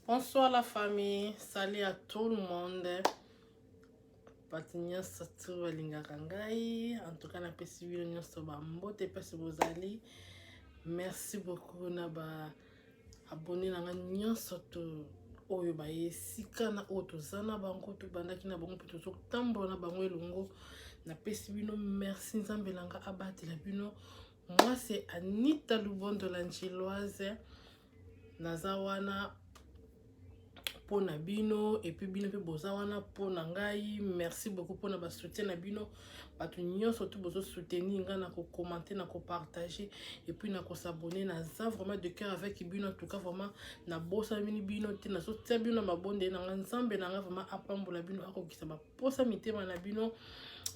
Bonsoir la famille, salut à tout le monde. Patinia Satu Lingarangai, en tout cas, na pesi bino nyonso ba mbote pesi bozali. Merci beaucoup na ba abonné na nga nyonso to oyo ba esika na oyo zana bango to bandaki na bango to tambola na bango elongo. Na pesi bino merci nzambe langa abatela bino. Moi c'est Anita Lubondo l'Angeloise. Nazawana pona bino et puis bino pe bozawana pona ngai. Merci beaucoup pona ba soutien na bino. Batu nyonso to bozo soutenir nga na ko commenter na ko partager et puis na ko s'abonner na za vraiment de cœur avec bino. En tout cas vraiment na bossa mini bino te na so tia bino mabonde na nga nzambe na nga vraiment apambola bino akokisa ba posa mitema na bino.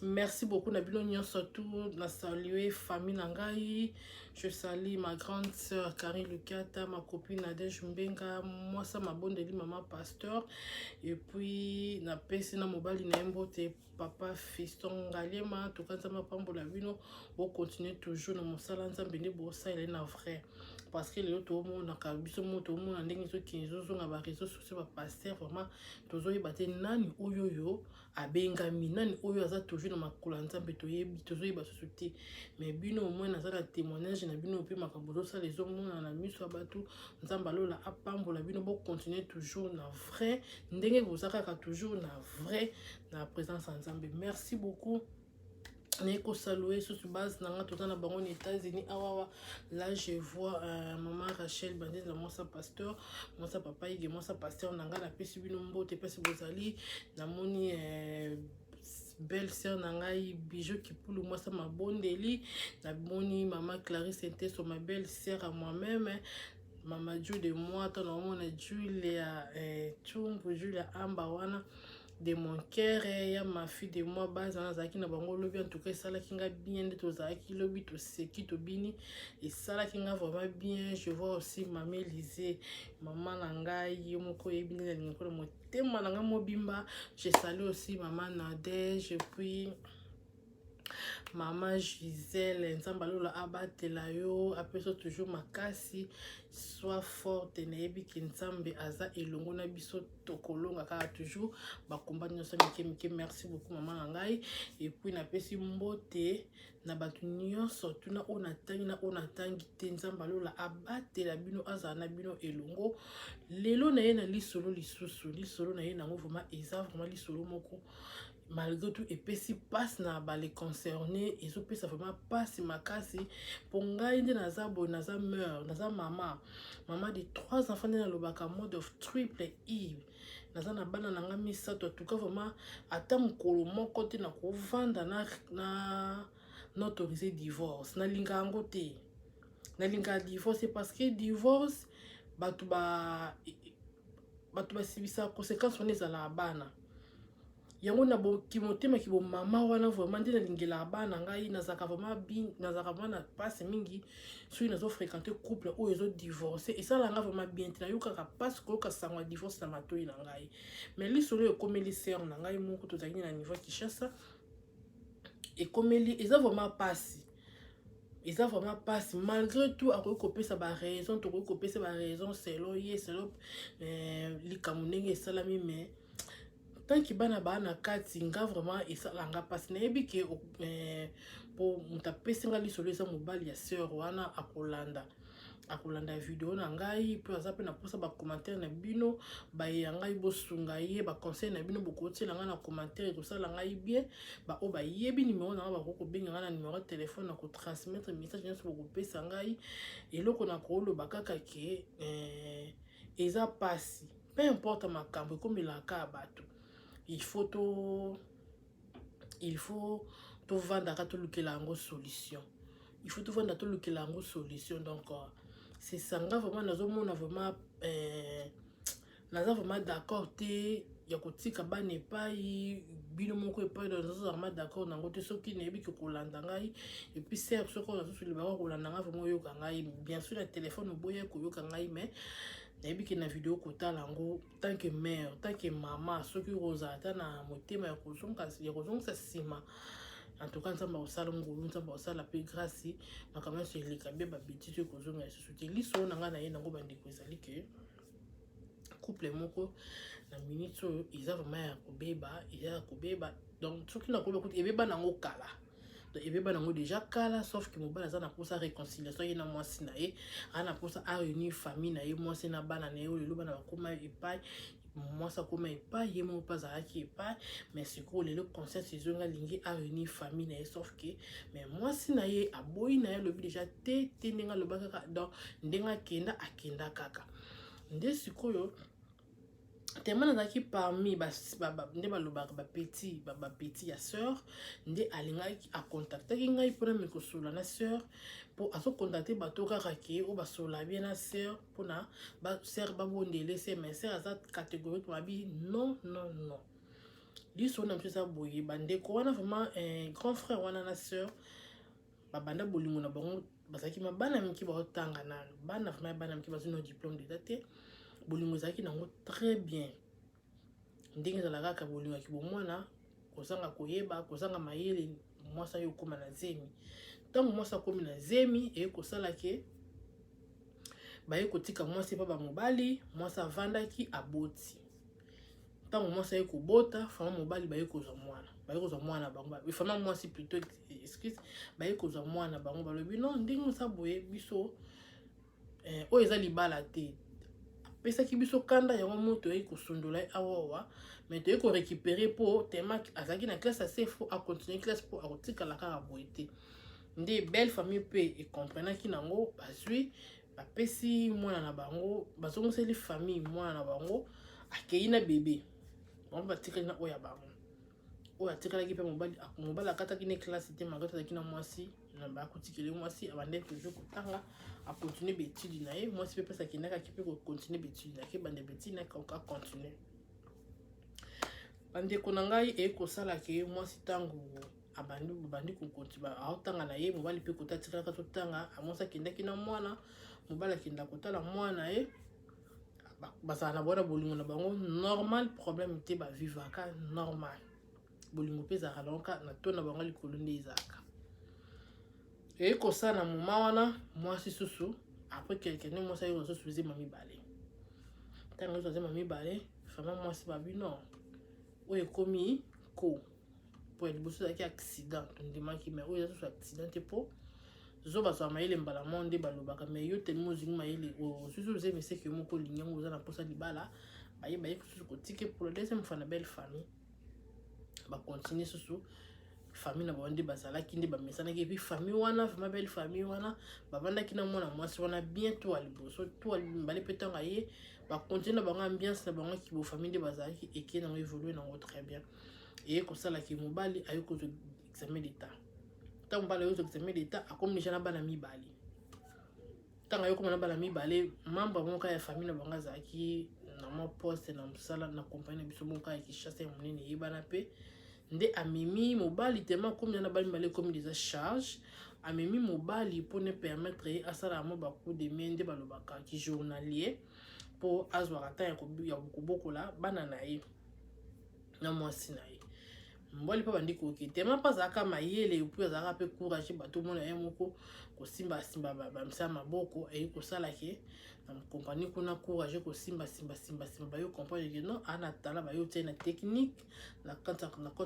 Merci beaucoup na bino nyonso tout na saluer famille na ngai. Je salue ma grande sœur Karine Lukata, ma copine Nadège Mbenga, moi ça ma bonne deli maman pasteur et puis na pesi na mobali na mbote papa Fiston Galema to kanza ma pambola bino on continue toujours na mosala nzambe ne bossa il est na vrai parce que les autres monde na kabiso moto monde na ndenge so kinzo na ba réseaux sociaux ba pasteur vraiment tozo yebate nani oyoyo abengami nani oyo aza toujours na makula nzambe toyebi tozo yeba société mais bino au moins nazala témoignage na bino pe makambo ça les hommes na miso abatu nzamba lola apambola bino bo continuer toujours na vrai ndenge bozaka ka toujours na vrai na présence nzambe. Merci beaucoup. Neko saluer sur base nanga tout na bango aux États-Unis awawa là je vois maman Rachel bandit la moi sa pasteur moi sa papa yige moi sa pasteur nanga na pesi bino mbote pesi bozali na moni belle sœur nangai bijou qui pour moi ça ma bonne deli na moni maman Clarisse Inteso ma belle sœur à moi-même maman Dieu de moi ton nom na Julia Chumbu Julia Amba wana de mon cœur ya ma fille de moi base na zaki na bango lobi en tout cas ça la kinga bien de to zaki lobi to seki to bini et ça la kinga vraiment bien. Je vois aussi maman Lisée maman nangai yomoko ebini na ngoko motema nanga mobimba. Je salue aussi maman Nadège et puis maman Gisèle nzamba lola abatela yo apeso toujours makasi soit forte neyebi ki nzambe aza elongo na biso tokolonga kaka toujours bakomba nyonso mike. Merci beaucoup maman ngai et puis na pesi mbote na batu nyonso tuna ona tangi te nzamba lola abatela bino aza na bino elongo lelo na ye na lisolo lisusu lisolo na ye nango vraiment eza vraiment lisolo moko malgré tout et puis si passe na ba les concernés et so pesa vraiment passe makasi pour ngai nde naza bo naza mère naza maman de 3 enfants na lobaka mode of triple E naza na bana na nga misato en tout cas vraiment ata mokolo moko te na ko vanda na autoriser divorce na linga ngo te na linga divorce parce que divorce batu ba sibisa conséquences on ezala bana yango na bo kimotema ki bo mama wana vraiment ndina lingela bana ngai nazaka vraiment na passe mingi soki nazo fréquenter couple ou ezo divorcer et ça la nga vraiment bien te na yoka ka passe ko ka sangwa divorce na matoi na ngai mais li solo ekomeli sœur na ngai moko tozaki na niveau Kinshasa ekomeli eza vraiment passe malgré tout à recouper ba raison to recouper ba raison selon ye selon likamunenge salami mais tant que bana bana kati nga vraiment esalanga passe na yebi ke pour mutapesinga lisolo eza mobali ya sœur wana akolanda video na ngai pe aza pe na posa ba commentaire na bino ba ya ngai bosunga ye ba conseil na bino bokotiela nga na commentaire ko sala ngai bien ba o ba yebi numéro na ba ko benga nga na numéro de téléphone na ko transmettre message nyonso bokopesa ngai eloko na ko lo bakaka ke eza pasi peu importe makambo comme la ka bato il faut to vendre ka to lukela ngo solution donc c'est ça nga vraiment nazomona vraiment naza vraiment d'accord te ya kotika bana epai bino moko epai naza vraiment d'accord nango te soki nayebi ke kolanda ngai et puis certes soki nazosuli bako kolanda ngai vraiment oyoka ngai bien sûr na téléphone oboya koyoka ngai mais nayebi ke na video kotala yango tant que mère tant que maman soki ozala ata na motema ya kozongisa nsima en tout cas nzamba osala ngolu nzamba osala pe grâce makambo nyonso eleka bien babetisi oyo kozonga ya susu te liso na ngai na ye nango bandeko ezali ke couple moko na minute oyo eza vraiment ya kobeba donc soki na kobe kuti ebeba nango kala donc ebeba nango déjà kala sauf que mobali aza na posa réconciliation ye na mwasi na ye ana posa a réunir famille na ye mwasi na bana na ye oyo lelo bana bakoma epai mwasi akoma epai ye moko mpe azalaki epai mais sikoyo lelo conscience ezonga alingi a réunir famille na ye sauf que mais mwasi na ye aboyi na ye alobi déjà te ndenge aloba kaka donc ndenge akenda kaka nde sikoyo tellement nazalaki parmi nde balobaka bapeti ya sœur nde alingaki akontaktaki ngai mpona mikosola na sœur mpo azokontakte bato kaka ke oyo basola bien na sœur mpona sœur babondele se mais sœur aza catégorique mabi non liso na mpe eza boye bandeko wana vraiment grand frère wana na sœur babanda bolingo na bango bazalaki bana miki baotanga nano bana vraiment bana miki bazwi no diplôme d'état te bolingo ezalaki nango très bien ndenge ezalaka kaka bolingo ya kibomwana kozanga koyeba kozanga mayele mwasi ayo okóma na zemi ntango mwasi akómi na zemi eye kosala ke baye kotika mwasi mpa bamobali mwasi avandaki aboti ntango mwasi aye kobota fama mobali baye kozwa mwana bango fama mwasi plutôt excuse baye kozwa mwana bango balobi non ndenge oza boye biso oyo eza libala te pesaki biso kanda yango moto toyei kosondola ye awawa mais toyei korécupérer mpo tema azalaki na classe ase fo acontinue classe mpo akotikala kaka boye te nde belle famille mpe ekomprenaki nango bazwi bapesi mwana na bango bazongiseli famille mwana na bango akei na bebe bango batikali na oyo ya bango oyo atikalaki mpe mobali akataki ne classe te malgré azalaki na mwasi na bakotikeli mwasi abandaki toujours kotanga acontinue bétude na ye mwasi mpe mpesi akendaki mpe kocontinue bétude na ye bande bétude na ye acontinue bandeko na ngai ekosalaki mwasi ntango abandi kokontinue aotanga na ye mobali mpe kota atikalaka totanga amwasi akendaki na mwana mobali akenda kotala mwana ye bazala na bona bolingo na bango normal problème te bavivaka normal bolingo mpe ezalaka nangoka na to na bango likolo nde ezalaka ekosala na moma wana mwasi susu après quelqu'un ne mwasi ayo susu ezema mibale ntango ezema mibale fama mwasi babi non oyo ekomi ko po liboso ezalaki accident tondimaki mais oyo eza susu accident te po zo bazwa mayele mbala mo nde balobaka mais yo tellement ozingi mayele osusu ozemi seke moko olingi yango oza na mposa libala baye susu kotike pour le deuxième fois na belle famille bakontinue susu famille na bango nde bazalaki nde bamesanaki epuis famille wana vraiment belle famille wana bavandaki na mwana mwasi wana bien to ya liboso to ya mibale mpe ntango aye bakontinue na bango ambiance na bango kibo famille nde bazalaki eke nango évolue nango très bien eye kosalaki mobali aye kozwa examen d'état ntango mobali aye kozwa examen d'état akomi deja na bana mibale ntango aye okoma na bana mibale membre moko ya famille na bango azalaki na mwa poste na mosala na compagnie na biso moko ya kishasa ya monene eyebana mpe nde amemi mobali tema komi na bali mibale komi déjà charge amemi mobali pour ne permettre ye asala mo bacoup de main nde balobaka ki journalier po azwaka temps ya kobokola bana na ye na mwasi na ye mboli mpe bandi koke tema mpe azalaka mayele puis azalaka mpe courage bato mona ye moko kosimbasimba bamisala maboko eye kosalaki na compagnie kuna courage kosimba bayo comprendre que non ana tala bayo tie na technique na compte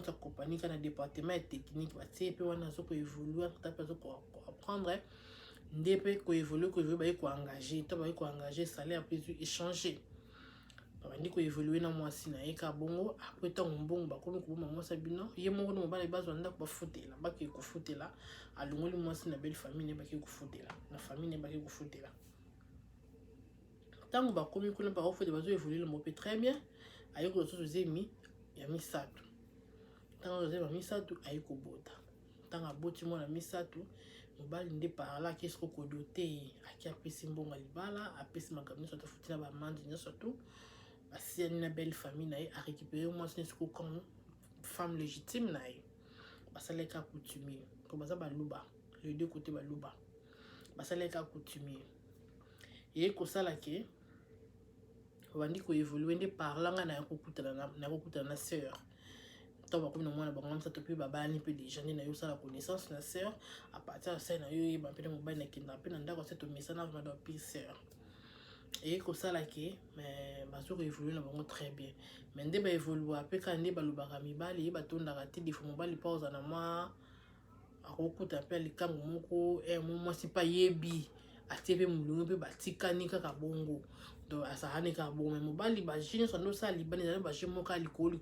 ya compagnie kana département ya technique batie mpe wana azo koévolue tape azo koapprendre nde mpe koévolue baye koengage to baye koengage salaire mpe ezwi échanger babandi koévolue na mwasi na ye ka bongo apres ntango mbongo bakomi koboma mwasi bino ye moko na mobali bazwa ndako bafutela bakei kofutela alongoli mwasi na belle famille ne bakei kofutela na famille ne bakei kofutela ntango bakomi kuna bakofutela bazoévolue na mope très bien aye kosusu zemi ya misato ntango zemi ya misato aye kobota ntango aboti mwana misato mobali nde parla akesi kokodote aki apesi mbongo libala apesi makambo nyonso atafutela bamande nyonso tu basiani na belle famille na ye arécupéré mwasi nesi comme femme légitime na ye basalaki accoutumier po baza baluba les deux côtés baluba basalaki accoutumier ye kosala ke bandi koévolue nde parlanga na kokutana na sœur ntango bakomi na mwana bango misato mpe babani mpe déjà nde na yo osala connaissance na sœur à partir ya sœur na yo oyeba mpe na mobali nakendaka mpe na ndako ase tomesana vraimen pire sœur et que ça là qui mais bazo évoluer na bango très bien mais ndé ba évoluer après quand ndé ba lubaka mibali ba tonda raté des fois mobali pause na moi akokuta pe likambo moko mo si pa yebi atebe mulungu pe batikani kaka bongo donc asahani kaka bongo mais mobali ba jine so ndo sa libani na ba jimo ka likolo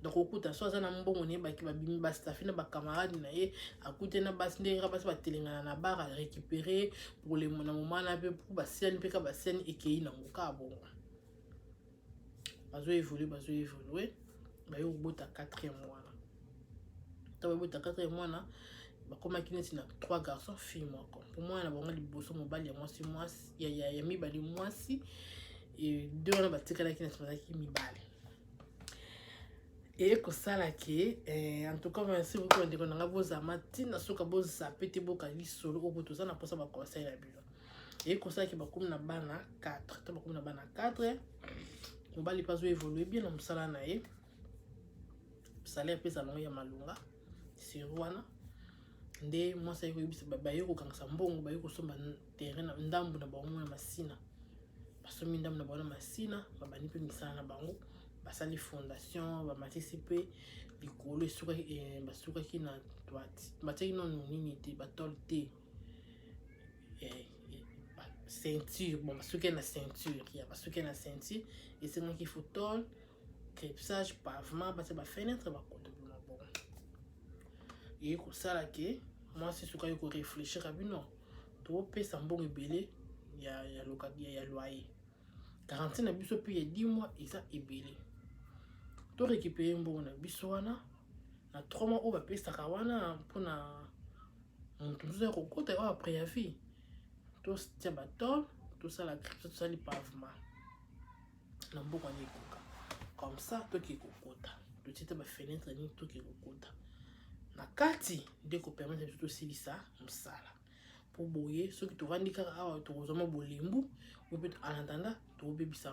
donc okuta so azana mbongo ne ba ki ba bimi ba staff na ba camarade na ye akute na basi ndenge basi ba telengana na bar à récupérer pour les mona moment na pe pour ba siani pe ka ba siani ekei na ngoka bongo bazo évoluer ba yo bota 4e mois là to bota 4e mois na ba koma kinesi na 3 garçons filles moi pour moi na bango liboso mobali ya mwasi ya mibali mwasi et deux wana batikala kinesi bazaki mibali et que ça là qui en tout cas merci beaucoup ndeko nanga bozama tina soka bozape te bokali solo okoto za na posa ba conseil na bilo et que ça qui bakomi na bana 4 to bakomi na bana 4 mobali pas évoluer bien na musala na ye salaire pesa longo ya malunga c'est wana nde mwasa yiko yebisa bayeko kangasa mbongo bayeko somba terrain na ndambu na bango na masina basomi ndambu na bango na masina babani pe misala na bango basali fondation bamatisi pe likolo basukaki na toite batiaki nono nini te batole te ceinture bon basuki na ceinture ya basuki na ceinture esengaki fotole crépsage pavement basi bafenêtre bakoto bino bon ye kosala ke mwasi sukaki korefléchir abi non topesa mbongo ebele ya loyer garantie na biso mpe ya 10 mois eza ebele to récupérer mbongo na biso wana na 3 mois oyo bapesaka wana mpona moto mosusu ya kokota oyo préavis totia batole tosala crépsage tosali pavement na mboka wana ekoka comme ça toki kokota totie bafenêtre nini toki kokota na kati nde kopermettre biso tosilisa mosala po boye soki tovandi kaka awa tokozwama bolembu ope en attendant tobebisa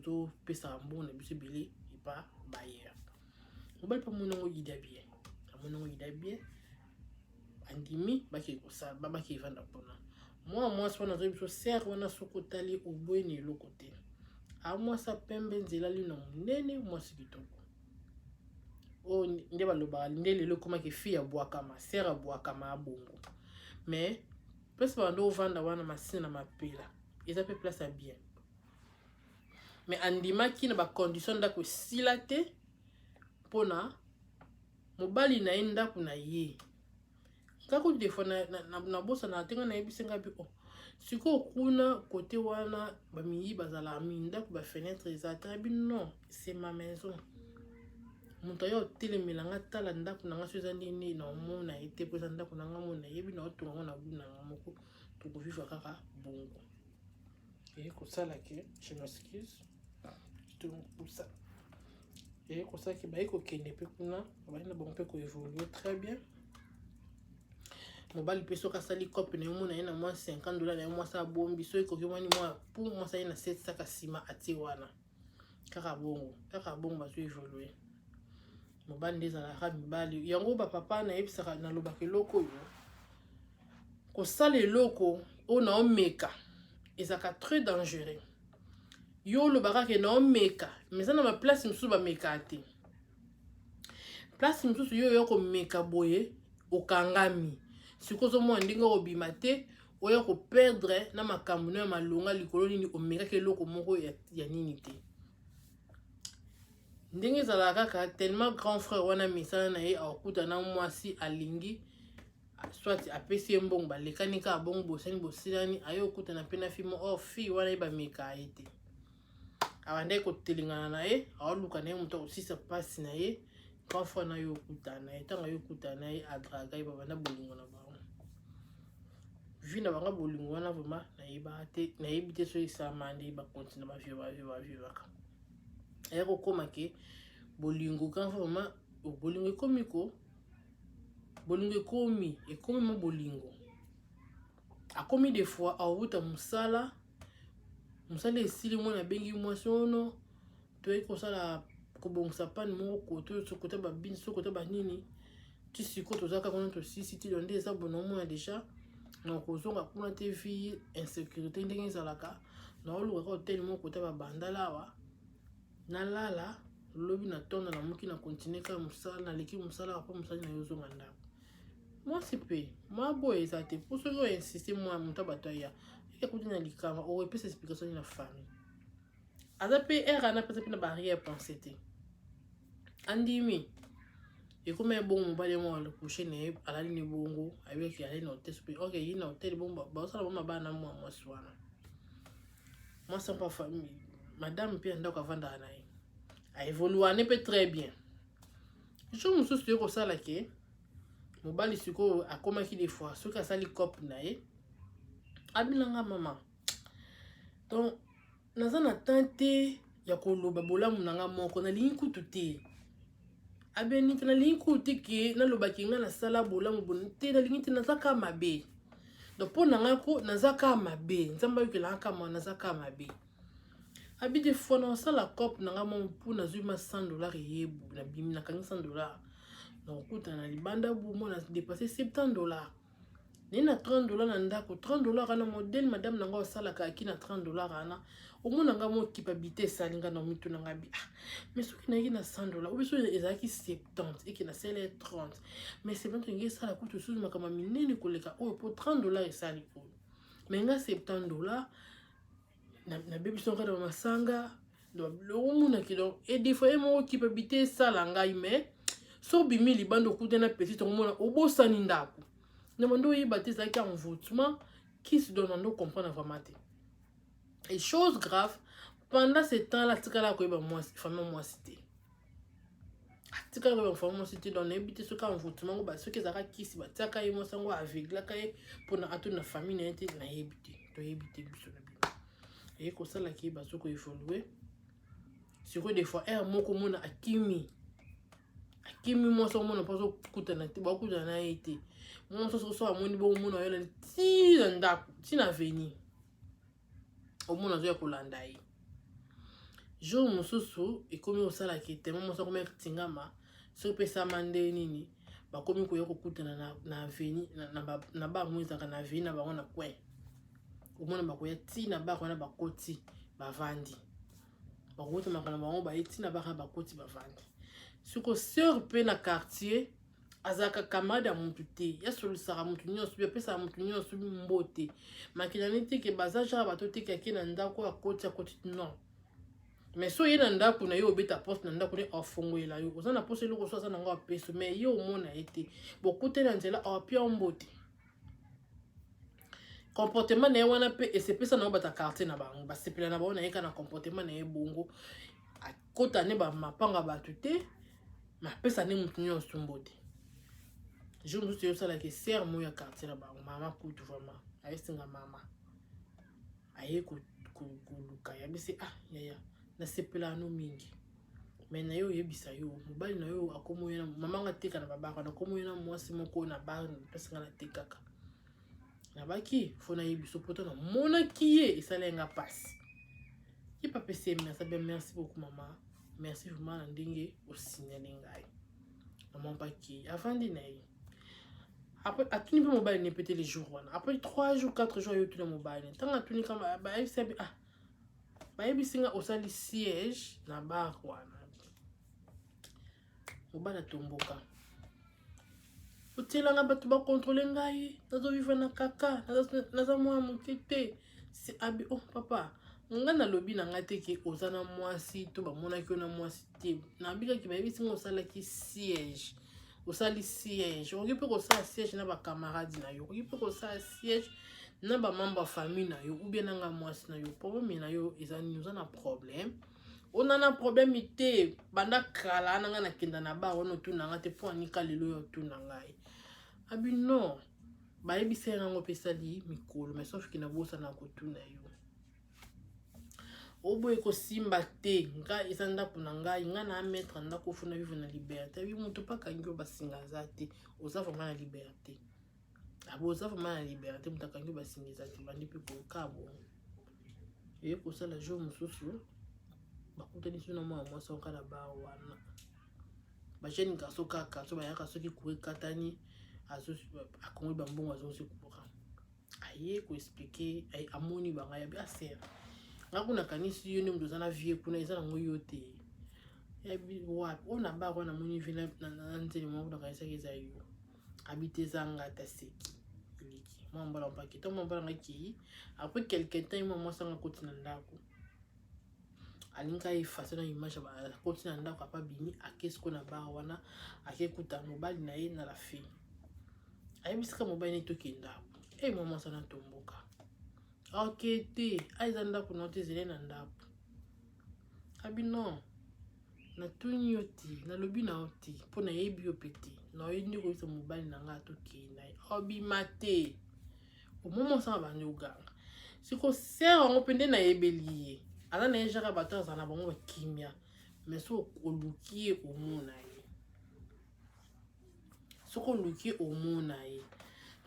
topesaka mbongo na biso ebele epa bayer mobali mpe monango yida bien andimi baki kosala babaki evanda mpona mwa mwasi wana azoyi biso serre wana soki otali obweni eloko te amwasi apembe nzela lino monene mwasi kitoko oyo nde balobaka nde lelo ekomaki fi ya bwakama serre abwakama abongo mais place bando ovanda wana masina na mapela eza pe place ya bien mais andimaki na bacondition ndako esila te mpona mobali na ye ndako na ye kaka des fois na bosa na tenga na yebisenga bi siko kuna côté wana bamiyi bazala mindako ba fenêtre eza tabi non c'est ma maison moto yo telemelanga tala ndako nanga so eza nini na omona ete po eza ndako nanga mona yebi na otonga na buna moko tokovivre kaka bongo et kosala ke je m'excuse donc pour ça et kosala ke bayi kokende pe kuna bayi na bango pe koévoluer très bien mobali pe soki asali cope na omona ye na mwa $50 na ye mwasi abombi so ekoki mwani mwa pour mwasi aye na 7 nsima atie wana kaka bongo bazo évoluer mobali nde ezalaka mibali yango bapapa nayebisaka nalobaka eloko oyo kosala eloko oyo na omeka ezalaka très dangereux yo olobaka ke na omeka mais eza na baplace mosusu bameka te place mosusu yo oyo komeka boye okangami sikoyo ozomona ndenge okobima te oyo koperdre na makambo na yo malonga likolo nini omekaka eloko moko ya nini te ndenge ezalaka kaka tellement grand frère wana misala na ye akokuta na mwasi alingi soit apesi ye mbongo balekani kaka bongo bosilani aye okutana mpe na fille fille wana ye bameka ye te abandaki kotelengana na ye aoluka na ye moto akosisa mpasi na ye grand frère na ye okutana na ye ntango aye okutana na ye adraga ye babanda bolingo na bango vi na bango bolingo wana vraimen nayebi te soki esama nde bakontina bavivaka aya kokoma ke bolingo quand vraiment bolingo ekomi mo bolingo akomi des fois awuta musala esili mwana bengi mwasi ono toyei kosala kobongisa pani moko kote babini so kote banini ti sikoyo toza kaka wana tosisi ti lo nde eza bona omona deja na kozonga kuna te vi insécurité ndenge ezalaka na oluka hotel moko ta ba bandala wa na lala lobi na tonda na muki na continuer ka musala na leki musala pa musala na yozo nganda moi c'est pe moi boy ça te pour ce que insister moi muta bataya écoute na likama o epesa explication na famille aza pe era na pesa pe na barrière pensée te andimi et comme un bon mobile moi le coucher ne ala ni bongo avec aller na hôtel super OK il na hôtel bon ba ça ba bana moi soana moi sans pas famille madame pe ndako avanda na ye a évolué ne peut très bien je me suis sûr que ça là que mobile siko akoma ki des fois ce que ça li cop na ye abilanga maman donc naza na tante ya koloba bolamu nanga moko na lingi kutu te abeni na lingi kutu ke na loba kinga na sala bolamu bonte na lingi te nazaka mabe donc po nanga ko nazaka mabe nzamba yokela kama nazaka mabe abi des fois na sala cop nanga mo pour na zuma $100 yebu na bimi na kangi $100 donc kuta na libanda bu mo na dépasser $70 ni na $30 na ndako $30 na modèle madame nanga osala ka ki na $30 ana au moins nanga mo kipabité salinga na mitu nanga bi mais soki na ki na $100 ou biso ezaki 70 et ki na sele 30 mais c'est bien que ça la coûte sous makama minene koleka o pour $30 et sali ko mais nga $70 na bébé son kada masanga do lo muna ki donc et des fois mo kipabité salanga mais so bimi libando kutena petit on mona obosani ndako Demandons y baptiser avec un envoûtement qui se donne à comprendre vraiment. Et chose grave, pendant ce temps-là, tu as moi famille moi cité. Tu as famille moi cité dans l'habité ce qu'a envoûtement bah ce qui zara qui si bah tu as moi sango avec la caille pour na atu na famille na été na habité, to habité biso na bien. Et comme ça là qui bah ce qu'il faut louer. Sur des fois moko mona akimi moi ça mona pas kutana te ba kutana été. Mon so amoni bo mona yela ti ndako ti na veni o mona zo kolanda yi jour mususu ekomi osala ki tellement mo so comme tingama so pesa mande nini ba komi ko yoko kutana na veni na ba mwiza na veni na ba na kwe o mona ba ko ya ti na ba ko na ba koti ba vandi ba ko makana ba ba ti na ba koti ba vandi suko sœur pe na quartier azaka kamada mutu te ya solusaka mutu nyonso pe pesa mutu nyonso mbote makilani te ke bazaja bato te ke na ndako akoti non mais so yena ndako na yo obeta poste na ndako ne afongoela yo oza na poste eloko so aza nango apeso mais yo omona ete bokute na nzela awapia mbote comportement na ye wana pe esepesa nango bata quartier na bango basepela na bango na ye ka na comportement na ye bongo akota ne bamapanga bato te mapesa ne mutu nyonso mbote je me suis dit que sœur moya quartier là bas maman coûte vraiment avec singa maman aye ko luka ya bisi ya na sepela no mingi mais na yo yebisa yo mobali na yo akomoyena maman nga teka na babaka na komoyena mwasi moko na bar pesa na tekaka na baki fona yebiso poto na mona kiye isalenga passe ki pa pese na sabe merci beaucoup maman merci vraiment ndenge o signaler ngai maman baki avant dinayi. Après, à tout niveau mobile n'est pété les jours. Après 3 jours, 4 jours, il y a tout le mobile. Tant à tout niveau, il y a aussi siège na bar. Mobile a tomboka. Hôtel na batu ba contrôler ngai. Nazo vivre na kaka. Nazo moi mokete. C'est abi oh papa. Nga na lobby na ngate ke ozana mwasi to ba mona ki na mwasi te. Na bika ki ba bisinga osala ki siège. Osali siège on peut ko ça siège na ba camarades na yo on peut ko ça siège na ba membre famille na yo ou bien nga mwasi na yo problème na yo ezani nous na problème on a un problème ité banda kala na nga na kenda na ba wono tu na nga te po anika lelo yo tu na ngai abi non ba yebisa ngo pesa li mikolo mais sauf que na bosa na ko tu na yo obo eko simba te nga isanda kuna nga inga na mettre ndako funa vivre na liberté bi mutu pa kangi basinga zate oza vraiment na liberté abo oza vraiment na liberté mutu kangi basinga zate bandi pe ko kabo e ko sala jour mususu bakutani suna mwa so kala ba wana ba jeune garçon kaka so ba yaka soki ku katani azo akongi bambongo azo se kupora aye ko expliquer ay amoni banga ya bien ser ngakuna kanisi yo nde mdozana vie kuna eza nango yo te yabi wapi ona ba kwa na moni vina na nzeli moko na kanisa eza yo habite zanga ta seki iliki moi mbala mpaki to mbala ngaki après quelque temps moi sanga koti na ndako alinga efase na image ba koti na ndako apa bini akesi ko na ba wana akekuta mobali na ye na la fille ayebisika mobali ne tokenda moi sana tomboka ok te aiza ndako na te zele na ndako abi non na tuni yo ti na lobi na yo ti mpo na yebi yo pete na oyendi koyisa mobali na nga tokenda ye obima te omomosanga bandi oganga siko sere yango mpe nde nayebeli ye aza na ye jaka bato aza na bango bakimia mais so oluki ye omona ye soko oluki omona ye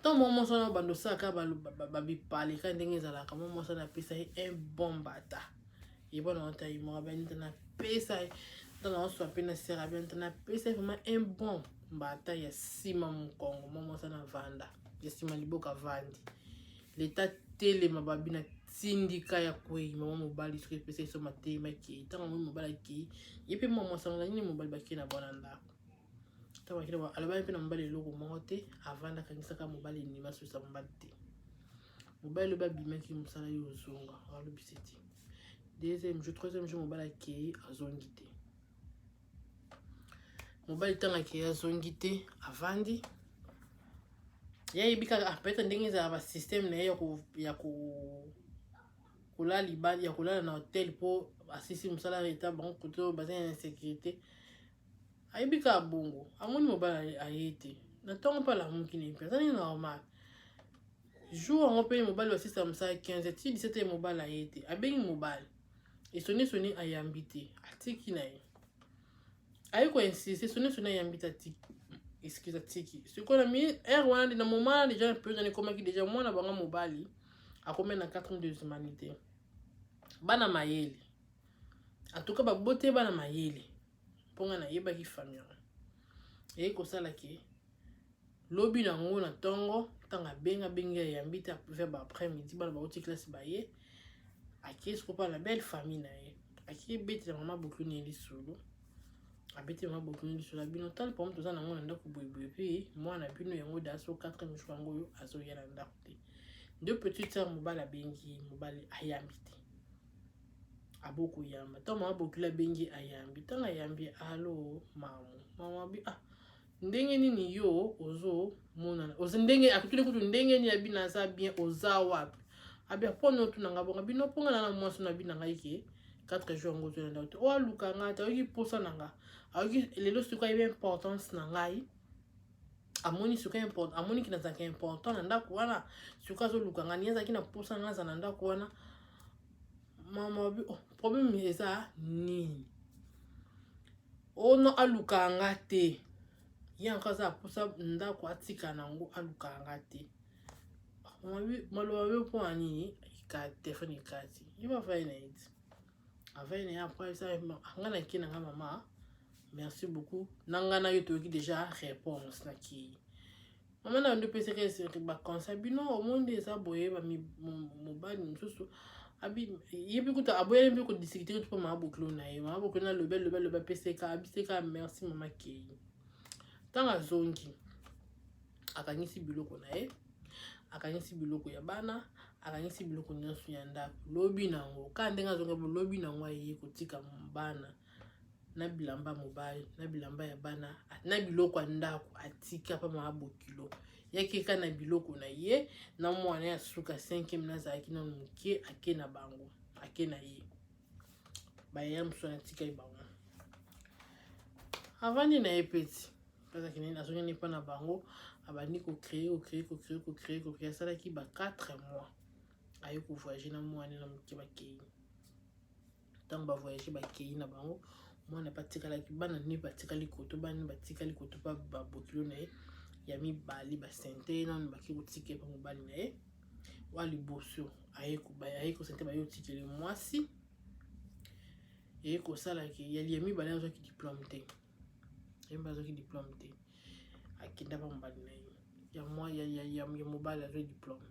tant momosana bando saka babipale ka ndenge ezalaka momosana apesa ye un bon bata yebona ota ye moko abandi na pesa ye dans la soie peine sera bien na pesa vraiment un bon mbata ya sima mukongo momo sana vanda ya sima liboka vandi l'état tele mababi na sindika ya kwei mama mobali soki pesa so mate maki tanga mo mobali ki yepe momo sana ni mobali baki na bona ndako tawa kile alaba pe na mobali loko mote avanda kanisa ka mobali ni maso sa mbate mobali ba bimaki musala yo zonga alo biseti deuxième jour troisième jour mobali ki azongite mobali tanga ki azongi te avandi ya ibika apeta ndenge za ba système na ya kulala libali ya kulala na hotel po asisi musala eta bango koto bazin ya sécurité ayibika bongo amoni mobali ayete na tongo pa la muki ne pesa ni normal jour on paye mobali wasisa musala 15 ti 17 mobali ayete abengi mobali esoni ayambite atiki na ye ayiko insiste soni ayambita tiki excuse tiki siko na mi wana na moment déjà un peu j'en comme qui déjà moi na banga mobali a combien na 4 ans de humanité bana mayele en tout cas ba boté bana mayele ponga na yeba ki famille et ko sala ki lobi na ngo na tongo tanga benga yambita vers ba après midi bana ba oti classe ba ye akisi ko pa la belle famille na ye aki beti maman beaucoup ni lisolo abeti ma bokuni sur la bino tal pour tout ça na mona ndako boyeboye puis moi na bino yango daso 4e jour yango azo yela ndako te deux petites sœurs mobala bengi mobali ayambi te aboko yamba to ma bokula bengi ayambi tanga yambi allo mama bi ndenge nini yo ozo mona ozo ndenge akutule kutu ndenge ni abina za bien oza wapi abia pono tu nanga bonga bino ponga na mwaso na bina ngaike 4 jours ngo zo ndako o aluka ngata oki posa nanga aoki lelo suka ibe importance na ngai amoni suka important amoni kina zaka important na ndako wana suka zo luka ngani yaza kina posa ngaza na ndako wana mama bi problème eza nini ono aluka ngate yanka za posa ndako atika nango aluka ngate mama bi malo bi po ani ka téléphone kati iba fa ina it avene ya après ça ngana kina nga mama merci beaucoup nangana yo toki déjà réponse na ki mama na ndo pese que ba conseil bino au monde eza boye ba mobali msusu abi yebi kuta aboye mbi ko discuter tout ma boklo na ye ma boklo na le bel PCK abiseka merci mama ki tanga zongi akangisi biloko na ye akangisi biloko ya bana akangisi biloko nyonso ya ndako lobi nango ka ndenga zonga lobi nango ye kotika bana na bilamba mobile na bilamba ya bana na biloko ndako atika pa mabokilo yake kana biloko na ye na mwana ya suka 5e na zaki na mukie ake na bango ake na ye ba yam so na tika bango avandi na epeti parce que ni azonga ni pa na bango abandi ko créer ça qui ba 4 mois ayo ko voyager na mwana na mukie bakei tant ba voyager bakei na bango mwana patikala ki bana ni patikali koto bana batikali koto pa ba bokilo na ye ya mibali ba sente na baki kotike pa mobali na ye wali boso ayeko sente ba yo tikele mwasi yeko sala ki ya mibali azo ki diplôme te yemba azo ki diplôme te akinda pa mobali na ye ya mwa ya mobali azo diplôme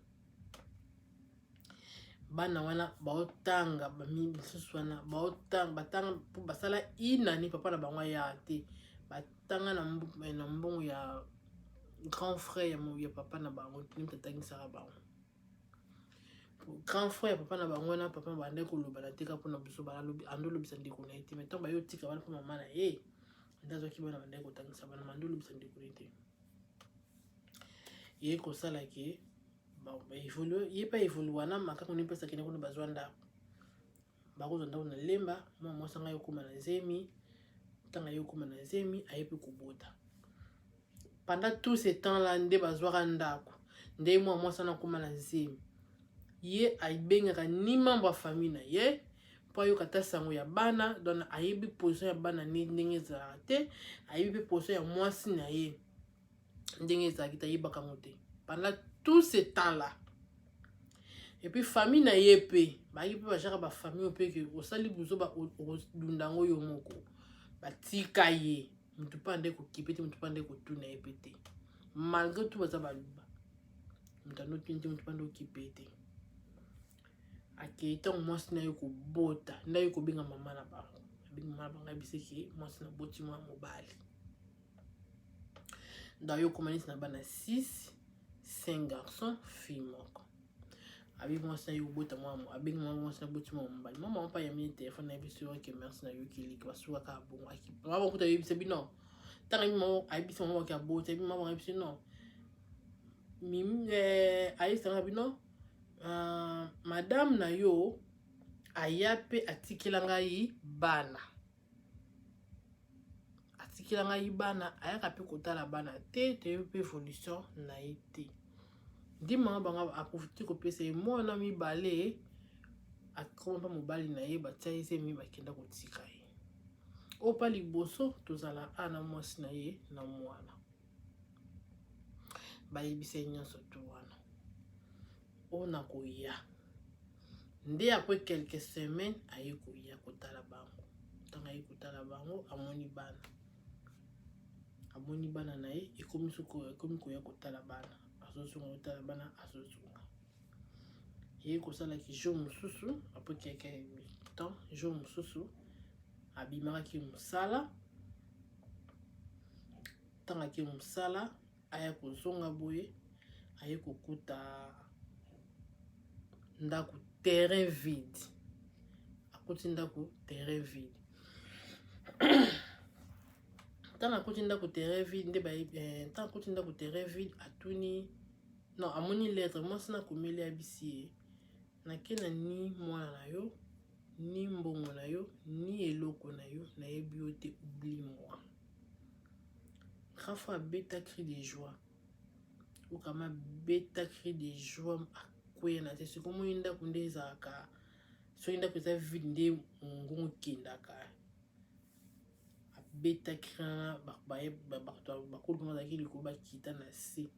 bana wana baotanga bamisusu wana baotanga batanga po basala inani papa na bango ya te batanga na mbongo ya grand frère ya papa na bango ni tatangisaka bango grand frère ya papa na bango na papa bande koloba na teka mpona biso balalobi andolobisa ndeko na ye te meton bayo tika bana mpo mama na ye ndazwaki bana bande kotangisa bana mandolobisa ndeko na ye te ye kosala ke ye pa évolue wana makako ni pesa kene kuna bazwa ndako bakozwa ndako na lemba mwa mwasa nga yokoma na zemi tanga yokoma na zemi ayepe kubota pendant tout ce temps là nde bazwaka ndako nde mwa mwasa na koma na zemi ye aibengaka ni membre ya famille na ye po ayoka ta sango ya bana donc ayebi position ya bana ndenge ezalaka te ayebi mpe position ya mwasi na ye ndenge ezalaki te ayebaka ngo te pendant tout ce temps là et puis famille na ye pe bayi pe bajaka ba famille pe ke osali buzo ba lundango yo moko batika ye mutu pa nde ko kipete mutu pa nde ko tuna ye pete malgré tout baza baluba mutu ando tinte mutu pa nde ko kipete akita mwasi na yo ko bota nda yo ko benga mama na bango benga mama bango biseki mwasi na boti mwa mobali nda yo komanisi na bana 6 5 garçons fille moko abi mwasi na yo bota mwa abi mwasi na boti mwa mobali mama pa ya mi téléphone na biso ke merci na yo kiliki basuka ka bongo aki mama kuta yo bise bino tanga mi mama abi bise mama ka bota abi mama abi bise non mimi ayi sanga bino madame na yo ayape atikela ngai bana ayaka pe kotala bana te pe évolution na ye te ndi mama banga aprofite kopesa ye mwana mibale akoma mpa mobali na ye batia ye zemi bakenda kotika ye opa liboso tozala ana mwasi na ye na mwana bayebisa ye nyonso to wana ona koya nde après quelques semaines aye koya kotala bango tanga aye kotala bango amoni bana na ye ekomi koya kotala bana azozonga kotala bana azozonga ye kosalaki jour mosusu après quelques temps jour mosusu abimakaki mosala tanga ke mosala aya kozonga boye aye kokuta ndako terrain vide akuti ndako terrain vide tana akuti ndako terrain vide nde ba tana akuti ndako terrain vide atuni non amoni lettre mwasi na komeli abisi nakena ni mwana na yo ni mbongo na yo ni eloko na yo nayebi yo te oublie moi rafa beta cri de joie okama beta cri de joie akwena te sikomo ndako nde ezalaka soki ndako eza vide nde ngongo kendaka abeta cri bato bakolo bazalaki likolo bakita na se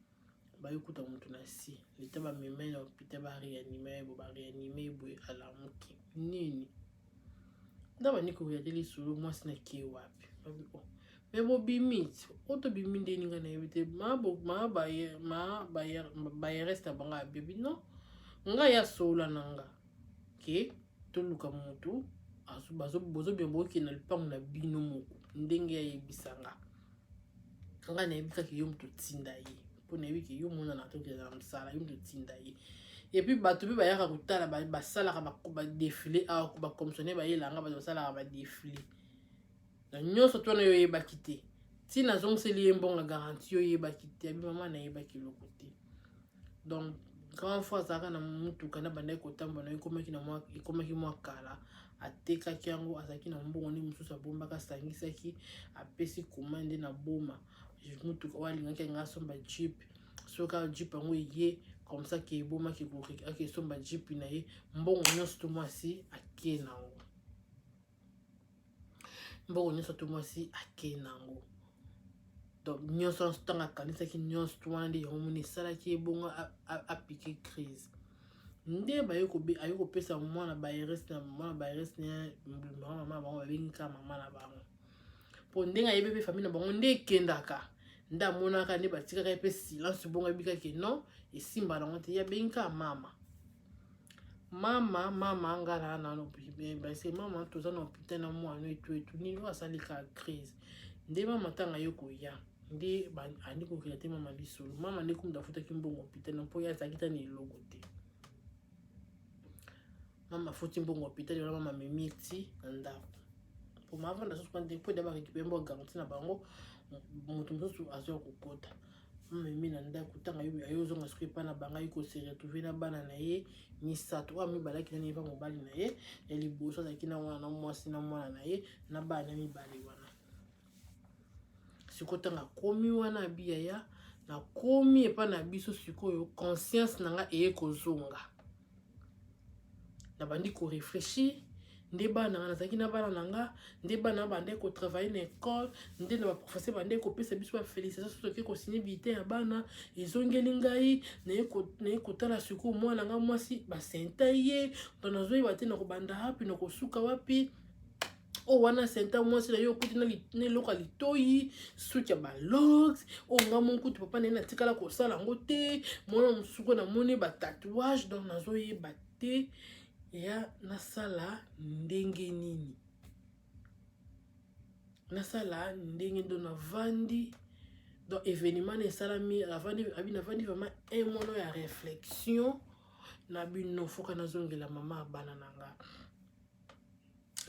bayokuta moto na se leta bamema na hôpital bareanime boye alamuki nini nda bandi koya te lisolo mwasi na kie wapi me bobimiti oto bimi nde ninga na yebi te bayereste na bango abebi non ngai ya sola na nga ke toluka motu bozobia bokende na lipango na bino moko ndenge ayebisanga ngai nayebi kaka yo moto tinda ye mpo nayebi ke yo mona na tokeza na mosala yo moto tinda ye epuis bato mpe bayaka kotala basalaka badefile awa bakomissionnaire bayelanga bato basalaka badefile na nyonso to wana yo oyebaki te ntina azongiseli ye mbongo garanti yo oyebaki te abi mama nayebaki eloko te donc grand fois azalaka na motuka na bandaki kotambola ekomaki mwa kala atekaki yango azalaki na mbongo nde mosusu abombaka asangisaki apesi komande na boma motuka oyo alingaki anga asomba jeep soki jeep yango eye comme ça ke ebomaki akesomba jeep na ye mbongo nyonso to mwasi ake nango donc nyonso ntango akanisaki nyonso to wana nde yango moni esalaki ebongo apike crise nde aye kopesa mwana baereste na mama bango babengika mama na bango mpo ndenge ayebi mpe famille na bango nde ekendaka nde amonaka nde batikaka ye mpe silence bongo ayebikaki non esimba nango te yabengika mama mama ngala na no c'est maman toza na hôpital na mwana etu ni asali ka crise nde mama tanga yoko ya nde andi ko kilate mama lisolo mama ne kumda futa kimbongo hôpital na po ya zakita ni logo te mama futi mbongo hôpital na mama memiti ndako pour ma vanda so kwande po d'abord récupérer mbo garantie na bango mutu mso azo kokota mimi na ndako tanga yobi ayozo ngasuki pa na banga yiko se retrouver na bana na ye misato wa mibalaki na niva mobali na ye ya liboso za kina wana mwasi na mwana na ye na bana mibale wana siko tanga komi wana biya ya na komi epa na biso sikoyo conscience nanga eye kozonga na bandi ko réfléchir nde bana nga nazaki na bana nanga nde bana bande ko travailler na école nde na ba professeur bande ko pesa biso ba félicitations soki ko signer bulletin ya bana ezongeli ngai na ko tala siku mwana nga mwasi ba senta ye to nazoyi bate na ko banda hapi na ko suka wapi o wana senta mwasi na yo kuti na loka litoyi suki ya ba logs o nga mon kuti papa na tikala ko sala ngo te mwana musuko na moni ba tatouage donc nazoyi bate ya nasala ndenge nini nasala ndenge ndo na vandi donc événement na salami avandi abina vandi vraiment un mono ya réflexion na bino foka nazongela mama bana nanga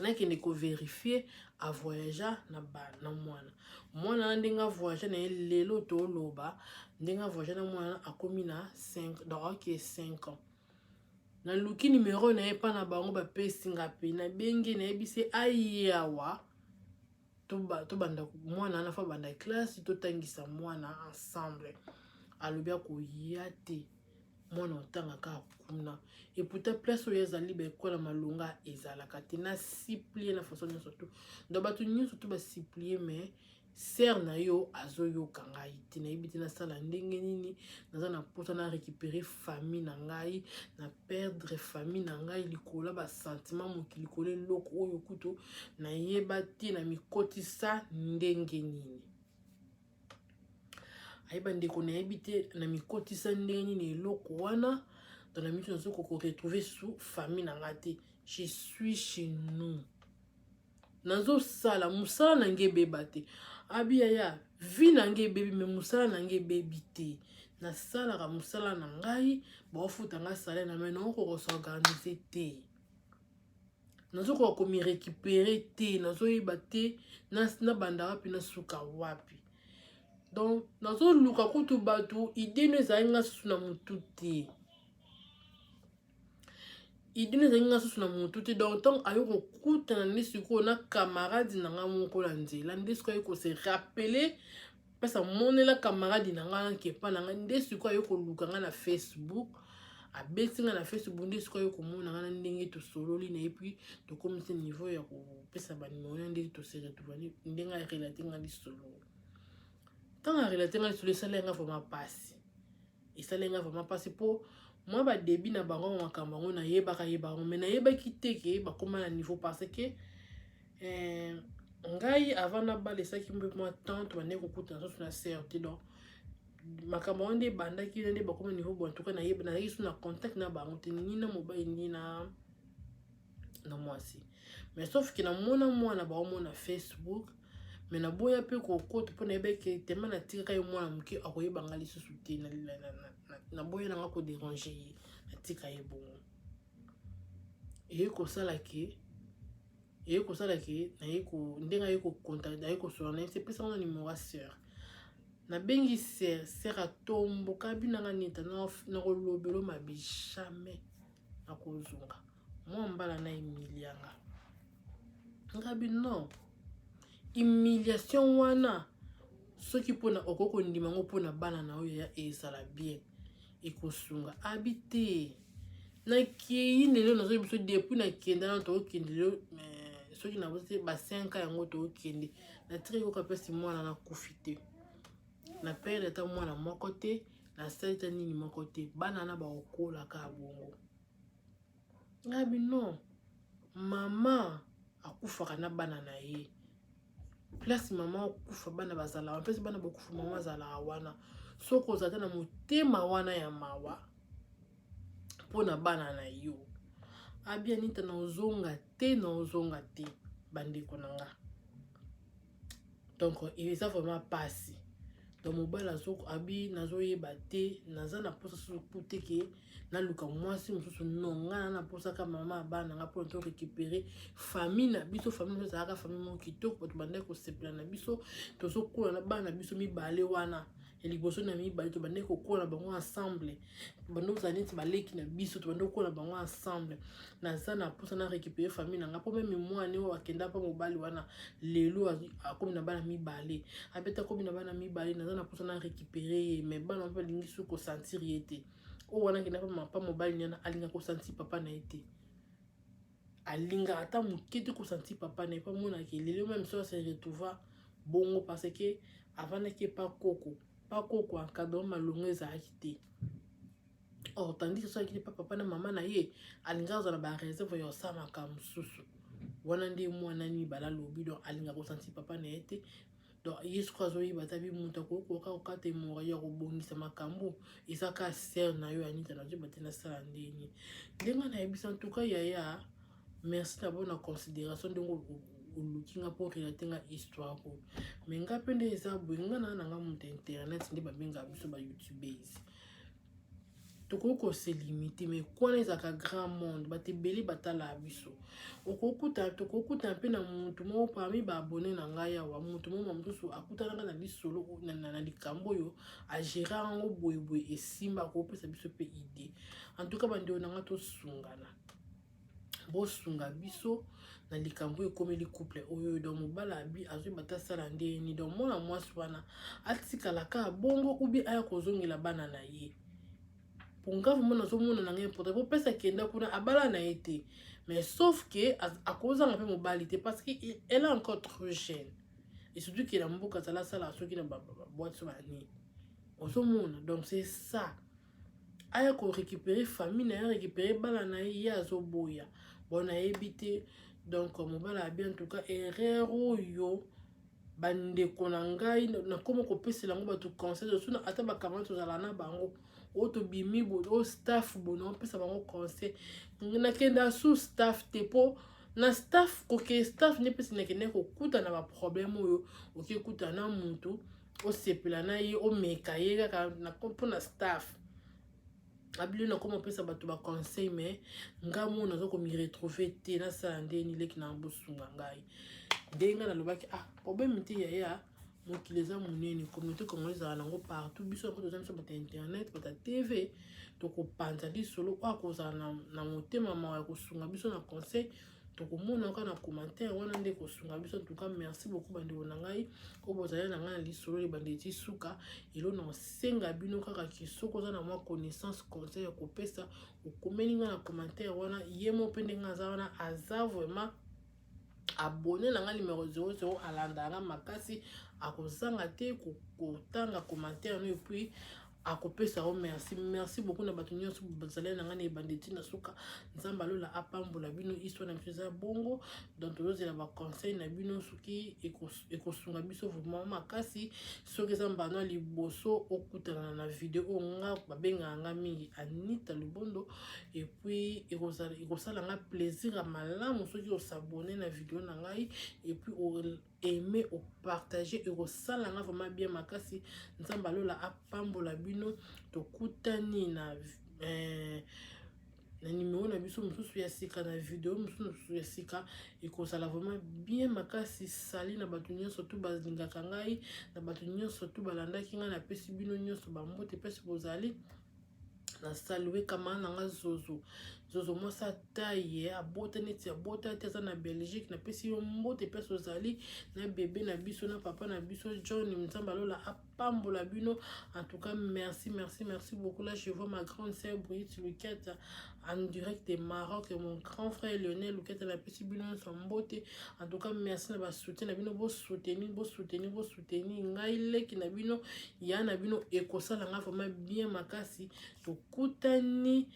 nakende ko vérifier a voyager na mwana ndenga voyager na lelo to loba ndenga voyager na mwana akomi na 5 donc ok 5 ans na luki numéro na ye pa na bango ba pesi ngapi na bengi na yebise ayawa to banda mwana na fa banda classe to tangisa mwana ensemble alobia ko yate mwana otanga ka kuna et pourtant place oyo ezali ba école malunga ezalaka te na supplier na façon nyonso to ndo batu nyonso to ba supplier mais ser na yo azoyoka ngai te nayebi te nasala ndenge nini naza na mpota na récupérer famille na ngai na perdre famille na ngai likolo ba sentiment mokili likolo eloko oyo kutu nayeba te na mikotisa ndenge nini ayeba ndeko nayebi te na mikotisa ndenge nini eloko wana dans la mission nazo ko retrouver sous famille na ngai te je suis chez nous nazo sala musala na nge beba te abiya ya vi na nge bebi me musala na nge bebi te na sala ka musala na ngai ba ofuta nga sala na meno ko s'organiser te nazo ko mi récupérer te nazo yeba te na banda wapi na suka wapi donc nazo luka kutu batu idée ne za nga suna mutu te idine zenga susu na mutu te donc tant ayo ko kutana ni siko na camarade na nga moko la nzela nde siko ayo ko se rappeler pesa monela camarade na nga ke pa na nga nde siko ayo ko luka nga na Facebook abeti nga na Facebook nde siko ayo ko mona nga ndenge to sololi na et puis to comme ce niveau ya ko pesa ba numéro nde to se retrouver ndenga relater nga li solo tant a relater nga li solo ça lenga vraiment passe et ça lenga vraiment passe pour moi ba début na bango makambo ngo na yebaka mais na yebaki te ke ba koma na niveau parce que ngai avant na ba lesaki mbe moi tante bane ko kuta so na certé donc makambo nde banda ki nde ba koma niveau bon en tout cas na yeba na yisu na contact na bango te ni na mobile ni na mwasi mais sauf que na mwana ba na Facebook mais na boya pe ko kote po na yebeke tema na tika yo mwana muke akoyeba ngali susu te na boya na ko déranger na tika ye bon et ko sala ke na yeko ndenga yeko contact na yeko so na c'est plus son numéro à sœur na bengi sœur a tombo kabina nganita na ko lobelo mabi jamais na ko zunga moi mbala na emilianga ngabi non humiliation wana soki pona okoko ndima ngo pona bana na oyo ya esala bien ekosunga habité na ki lelo nazo biso depuis na kenda na to kende lelo soki na bote ba 5 ans yango to kende na tri ko kapesi mwana na kufite na père ta mwana moko te na seta nini moko te bana na ba okola ka bongo ngabi non mama akufaka na bana na ye place mama okufa bana bazala place bana bokufa mama zala wana soko zata na motema wana ya mawa pona bana na yo abi Anita na ozonga te bandeko na nga. Donc eza vraiment pasi. Donc mobile azoko abi nazoyeba te naza na posa soko te ke na luka mwasi mususu non nga na posa ka mama bana nga pour to récupérer famille na biso famille za ka famille mo kitoko to bande ko sepela na biso to so ko na bana biso mibale wana eliboso na mibale to bande ko kola bango ensemble bando za neti baleki na biso to bande ko kola bango ensemble naza na posa na récupérer famille na nga po même moi ne wa kenda pa mobali wana lelo akomi na bana mibale abeta komi na bana mibale naza na posa na récupérer mais bana mpe lingi su ko sentir yete o wana kenda pa mobali nyana alinga ko sentir papa na ete alinga ata mukete ko sentir papa na pa mona ke lelo même ça se retrouva bongo parce que avant que pas koko en cadre malongo ezalaki te. Or tandis que ça qui pas papa na mama na ye alinga za na ba réserve yo sama ka mususu wana ndi mwana ni bala lobi donc alinga ko sentir papa na ete donc yesu kwazo yi batabi muta ko ka te mo ya ko bongisa makambo isaka ser na yo Anita na je batena sala ndeni ndenga na yebisa en tout cas yaya merci d'abord na considération donc olukinga pour relater nga histoire ko mais nga pende eza bwenga na nga mu internet ndi babenga biso ba youtubers toko se limiter mais quoi les aka grand monde batebeli batala biso okokuta tokokuta pe na muntu mo parmi ba abonné na ngai ya wa muntu mo mususu akutana na lisolo na likambo yo a gérer ngo boyeboy esimba ko pesa biso pe idée en tout cas bande na nga to sungana bo sunga biso na likambo ekomeli couple oyo do mobala abi azwi bata sala ndeni do mona mwasi wana atikala ka bongo ubi aya kozongela bana na ye ponga vraiment nazomona na ngai important po pesa kenda kuna abala na ete mais sauf que à cause un peu mobilité parce qu'elle est encore trop jeune et surtout qu'il a un beaucoup à sala ceux qui n'ont boîte sur la nuit au monde donc c'est ça aya ko récupérer famille na récupérer bala na ya zoboya bon a évité donc mobala bien en tout cas erreur yo bande konangai na komo ko pesa lango ba tout conseil de suna ata ba kamata to zala na bango auto bimi bo o staff bo no pesa bango conseil na kenda sous staff tepo na staff ko ke staff ne pesa ne kene ko kuta na ba problème yo o ke kuta na muntu o sepela na ye o meka ye ka na kompo na staff abili na komo pesa bato ba conseil mais ngamu na zo ko mi retrouver te na sa ndeni leki na bosunga ngai denga na lobaki problème te ya mokileza munene communauté congolaise nango partout biso ko tozana sur internet bata TV to ko panza li solo kwa ko za na motema mawa ko sunga biso na conseil to ko mona ka na commentaire wana nde ko sunga biso en tout cas merci beaucoup bande na ngai ko bozala na ngai li solo li bande ti suka elo na senga bino kaka kisoko za na mwa connaissance conseil ko pesa ko komeni nga na commentaire wana yemo pende nga za wana aza vraiment abonné na nga numéro 00 alandanga makasi akozanga te kotanga commentaire no et puis akopesa o merci beaucoup na bato nyonso bazali na nga na bandeti na suka nzamba lola apambola bino histoire na biso bongo donc tozozela ba conseil na bino soki ekosunga biso vraiment makasi soki eza mbano liboso okutana na video nga babenga nga mingi Anita Lubondo et puis ekosala nga plaisir à malamu soki osabonner na video na ngai et puis aimer ou partager et resala nga vraiment bien makasi nzamba lola apambola bino tokutani na numéro na biso mususu ya sika na video mususu ya sika ekozala vraiment bien makasi sali na bato nyonso tu bazingaka ngai na bato nyonso tu balandaki ngai na pesi bino nyonso bambote pesi bozali na saluer kama na nga zozo mwasa taille abota neti abota te na Belgique na pesi yo mbote pesi ozali na bébé na biso na papa na biso John Nzamba lola apambola bino en tout cas merci beaucoup. Là je vois ma grande sœur Brigitte Luquette en direct de Maroc et mon grand frère Lionel Luquette na pesi bino son mbote en tout cas merci na ba soutien na bino bo soutenir ngai leki na bino ya na bino ekosala nga vraiment bien makasi tokutani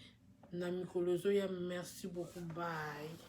na mikolozo ya merci beaucoup bye.